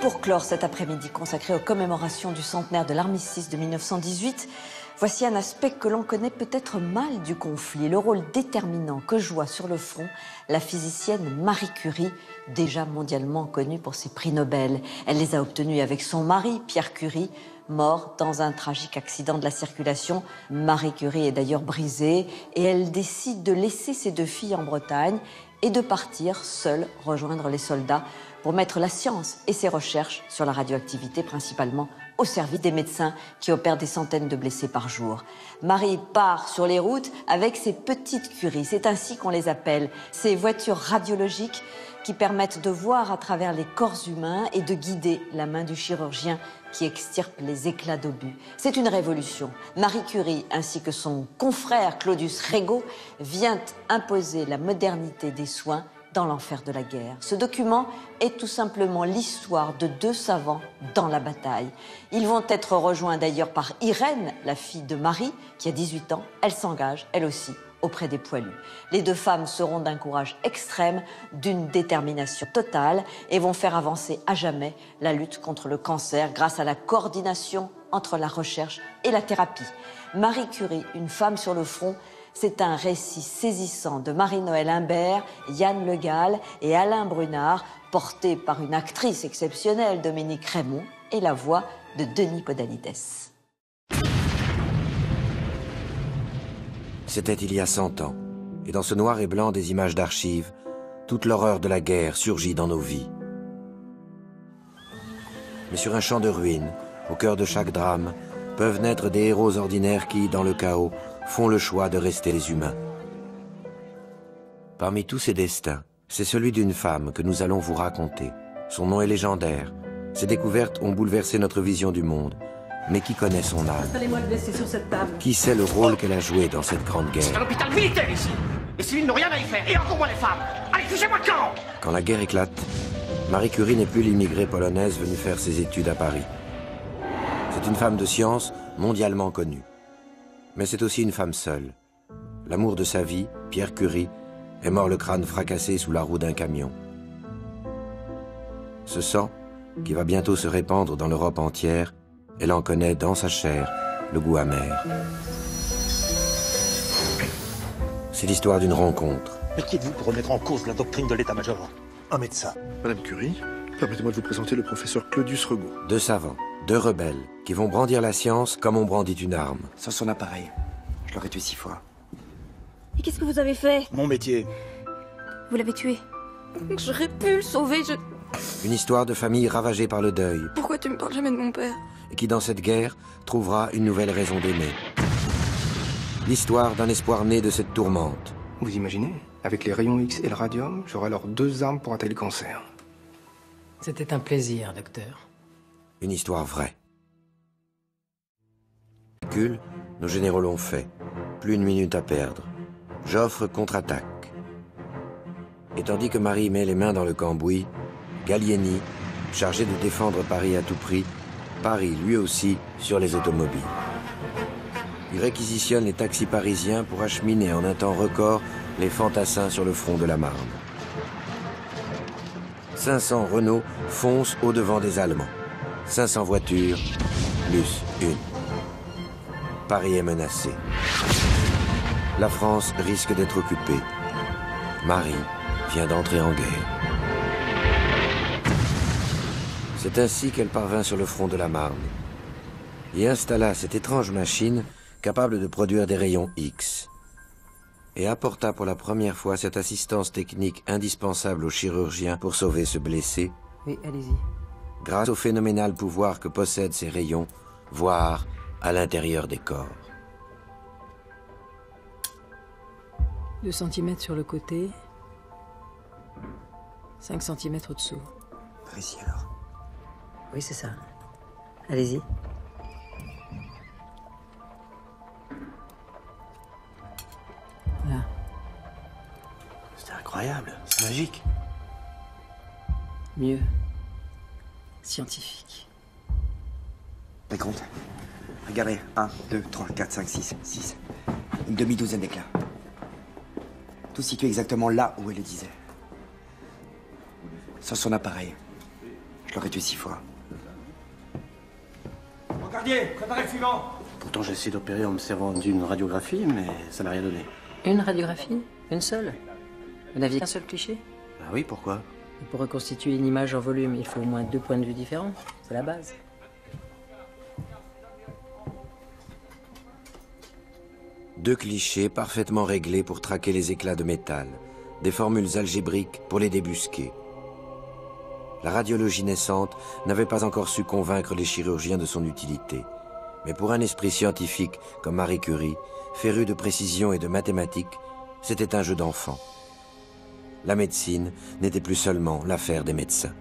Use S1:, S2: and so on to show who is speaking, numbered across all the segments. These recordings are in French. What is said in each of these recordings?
S1: pour clore cet après-midi consacré aux commémorations du centenaire de l'armistice de 1918, voici un aspect que l'on connaît peut-être mal du conflit, le rôle déterminant que joua sur le front la physicienne Marie Curie, déjà mondialement connue pour ses prix Nobel. Elle les a obtenus avec son mari, Pierre Curie, mort dans un tragique accident de la circulation. Marie Curie est d'ailleurs brisée et elle décide de laisser ses 2 filles en Bretagne et de partir seule rejoindre les soldats pour mettre la science et ses recherches sur la radioactivité principalement au service des médecins qui opèrent des centaines de blessés par jour. Marie part sur les routes avec ses petites Curies, c'est ainsi qu'on les appelle, ces voitures radiologiques qui permettent de voir à travers les corps humains et de guider la main du chirurgien qui extirpe les éclats d'obus. C'est une révolution. Marie Curie, ainsi que son confrère Claudius Regaud, vient imposer la modernité des soins dans l'enfer de la guerre. Ce document est tout simplement l'histoire de 2 savants dans la bataille. Ils vont être rejoints d'ailleurs par Irène, la fille de Marie, qui a 18 ans. Elle s'engage, elle aussi, auprès des poilus. Les 2 femmes seront d'un courage extrême, d'une détermination totale et vont faire avancer à jamais la lutte contre le cancer grâce à la coordination entre la recherche et la thérapie. Marie Curie, une femme sur le front, c'est un récit saisissant de Marie-Noël Imbert, Yann Le Gall et Alain Brunard, porté par une actrice exceptionnelle, Dominique Raymond, et la voix de Denis Podalides.
S2: C'était il y a 100 ans, et dans ce noir et blanc des images d'archives, toute l'horreur de la guerre surgit dans nos vies. Mais sur un champ de ruines, au cœur de chaque drame, peuvent naître des héros ordinaires qui, dans le chaos, font le choix de rester les humains. Parmi tous ces destins, c'est celui d'une femme que nous allons vous raconter. Son nom est légendaire. Ses découvertes ont bouleversé notre vision du monde. Mais qui connaît son âme?
S3: Installez-moi le blessé sur cette table.
S2: Qui sait le rôle qu'elle a joué dans cette grande guerre?
S4: C'est un hôpital militaire ici. Les civils n'ont rien à y faire, et encore moins les femmes. Allez, touchez-moi le camp!
S2: Quand la guerre éclate, Marie Curie n'est plus l'immigrée polonaise venue faire ses études à Paris. C'est une femme de science mondialement connue. Mais c'est aussi une femme seule. L'amour de sa vie, Pierre Curie, est mort le crâne fracassé sous la roue d'un camion. Ce sang, qui va bientôt se répandre dans l'Europe entière, elle en connaît dans sa chair le goût amer. C'est l'histoire d'une rencontre.
S5: Mais qui êtes-vous pour remettre en cause la doctrine de l'état-major? Un médecin.
S6: Madame Curie, permettez-moi de vous présenter le professeur Claudius Regaud.
S2: 2 savants, 2 rebelles, qui vont brandir la science comme on brandit une arme.
S7: Sans son appareil, je l'aurais tué 6 fois.
S8: Et qu'est-ce que vous avez fait?
S5: Mon métier.
S8: Vous l'avez tué. J'aurais pu le sauver,
S2: Une histoire de famille ravagée par le deuil,
S8: Pourquoi tu me parles jamais de mon père?
S2: et qui dans cette guerre trouvera une nouvelle raison d'aimer. L'histoire d'un espoir né de cette tourmente.
S7: Vous imaginez? Avec les rayons X et le radium, j'aurai alors 2 armes pour attaquer le cancer.
S3: C'était un plaisir, docteur.
S2: Une histoire vraie. Calcul, nos généraux l'ont fait. Plus une minute à perdre. Joffre contre-attaque. Et tandis que Marie met les mains dans le cambouis, Gallieni, chargé de défendre Paris à tout prix, parie lui aussi sur les automobiles. Il réquisitionne les taxis parisiens pour acheminer en un temps record les fantassins sur le front de la Marne. 500 Renault foncent au-devant des Allemands. 500 voitures, plus une. Paris est menacé. La France risque d'être occupée. Marie vient d'entrer en guerre. C'est ainsi qu'elle parvint sur le front de la Marne et installa cette étrange machine capable de produire des rayons X et apporta pour la première fois cette assistance technique indispensable aux chirurgiens pour sauver ce blessé.
S3: Oui, allez-y.
S2: Grâce au phénoménal pouvoir que possèdent ces rayons, voir à l'intérieur des corps.
S3: 2 cm sur le côté. 5 cm au-dessous.
S7: Précis alors.
S3: Oui, c'est ça. Allez-y. Là.
S5: C'est incroyable, c'est magique.
S3: Mieux. Scientifique.
S7: Les comptes. Regardez. 1, 2, 3, 4, 5, 6, 6. Une demi-douzaine d'éclats. Tout situé exactement là où elle le disait. Sans son appareil. Je l'aurais tué 6 fois.
S4: Regardier, préparez le suivant.
S5: Pourtant, j'ai essayé d'opérer en me servant d'une radiographie, mais ça n'a rien donné.
S3: Une radiographie? Une seule? Vous n'aviez qu'un seul cliché?
S5: Ah oui, pourquoi?
S3: Pour reconstituer une image en volume, il faut au moins 2 points de vue différents. C'est la base.
S2: Deux clichés parfaitement réglés pour traquer les éclats de métal, des formules algébriques pour les débusquer. La radiologie naissante n'avait pas encore su convaincre les chirurgiens de son utilité. Mais pour un esprit scientifique comme Marie Curie, féru de précision et de mathématiques, c'était un jeu d'enfant. La médecine n'était plus seulement l'affaire des médecins.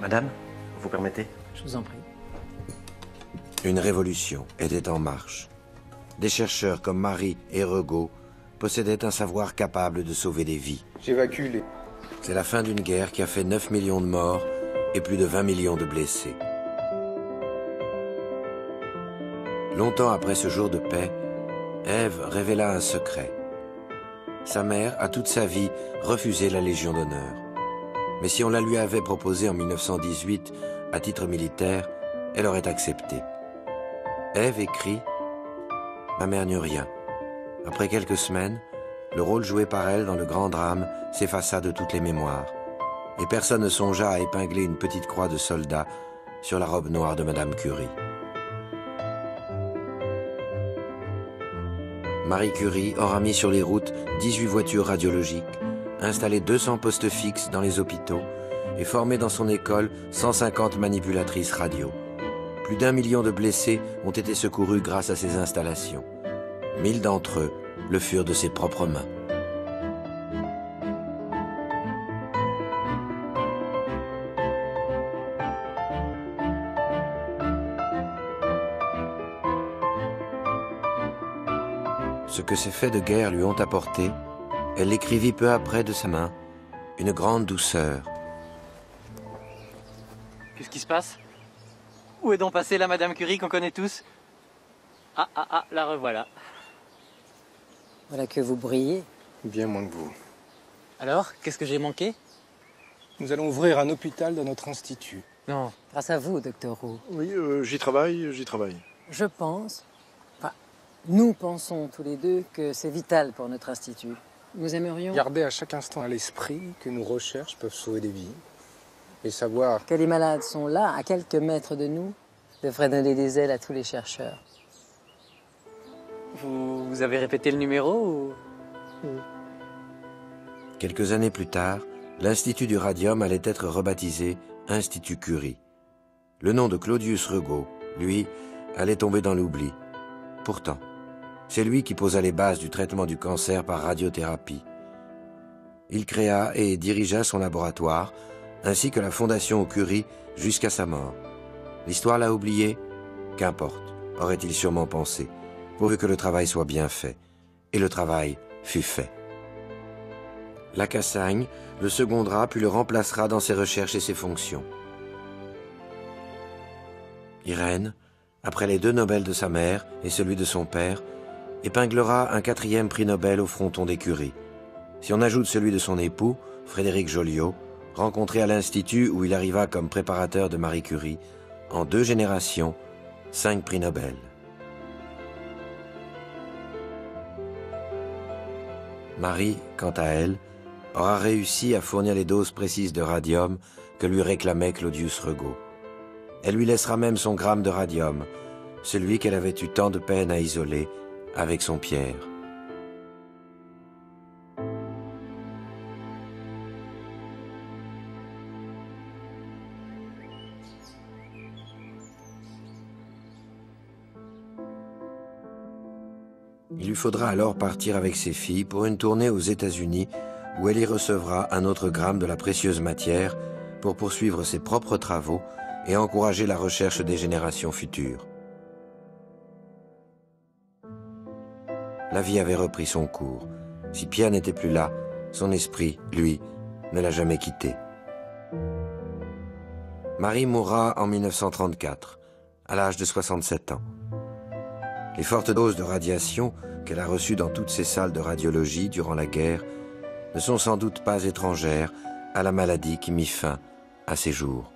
S5: Madame, vous permettez?
S3: Je vous en prie.
S2: Une révolution était en marche. Des chercheurs comme Marie et Regaud possédaient un savoir capable de sauver des vies.
S6: J'évacue les...
S2: C'est la fin d'une guerre qui a fait 9 millions de morts et plus de 20 millions de blessés. Longtemps après ce jour de paix, Ève révéla un secret. Sa mère a toute sa vie refusé la Légion d'honneur. Mais si on la lui avait proposée en 1918 à titre militaire, elle aurait accepté. Ève écrit « Ma mère n'eut rien. Après quelques semaines, le rôle joué par elle dans le grand drame s'effaça de toutes les mémoires. Et personne ne songea à épingler une petite croix de soldat sur la robe noire de Madame Curie. » Marie Curie aura mis sur les routes 18 voitures radiologiques, installé 200 postes fixes dans les hôpitaux et formé dans son école 150 manipulatrices radio. Plus d'1 million de blessés ont été secourus grâce à ces installations. 1000 d'entre eux le furent de ses propres mains. Ce que ces faits de guerre lui ont apporté, elle l'écrivit peu après de sa main, une grande douceur.
S9: Qu'est-ce qui se passe? Où est donc passée la Madame Curie qu'on connaît tous? Ah, la revoilà.
S3: Voilà que vous brillez.
S6: Bien moins que vous.
S9: Alors, qu'est-ce que j'ai manqué?
S6: Nous allons ouvrir un hôpital dans notre institut.
S9: Non.
S3: Grâce à vous, docteur Roux.
S6: Oui, j'y travaille.
S3: Je pense, nous pensons tous les deux que c'est vital pour notre institut. Nous aimerions
S6: Gardez à chaque instant à l'esprit que nos recherches peuvent sauver des vies. Et savoir
S3: que les malades sont là, à quelques mètres de nous, devrait donner des ailes à tous les chercheurs.
S9: Vous avez répété le numéro ou...
S2: Quelques années plus tard, l'Institut du Radium allait être rebaptisé Institut Curie. Le nom de Claudius Regaud, lui, allait tomber dans l'oubli. Pourtant, c'est lui qui posa les bases du traitement du cancer par radiothérapie. Il créa et dirigea son laboratoire, ainsi que la fondation Curie jusqu'à sa mort. L'histoire l'a oublié? Qu'importe, aurait-il sûrement pensé, pourvu que le travail soit bien fait. Et le travail fut fait. Lacassagne le secondera puis le remplacera dans ses recherches et ses fonctions. Irène, après les 2 Nobel de sa mère et celui de son père, épinglera un 4e prix Nobel au fronton des Curie. Si on ajoute celui de son époux, Frédéric Joliot, rencontré à l'Institut où il arriva comme préparateur de Marie Curie, en 2 générations, 5 prix Nobel. Marie, quant à elle, aura réussi à fournir les doses précises de radium que lui réclamait Claudius Regaud. Elle lui laissera même son gramme de radium, celui qu'elle avait eu tant de peine à isoler avec son Pierre. Il lui faudra alors partir avec ses filles pour une tournée aux États-Unis où elle y recevra un autre gramme de la précieuse matière pour poursuivre ses propres travaux et encourager la recherche des générations futures. La vie avait repris son cours. Si Pierre n'était plus là, son esprit, lui, ne l'a jamais quitté. Marie mourra en 1934, à l'âge de 67 ans. Les fortes doses de radiation qu'elle a reçues dans toutes ses salles de radiologie durant la guerre ne sont sans doute pas étrangères à la maladie qui mit fin à ses jours.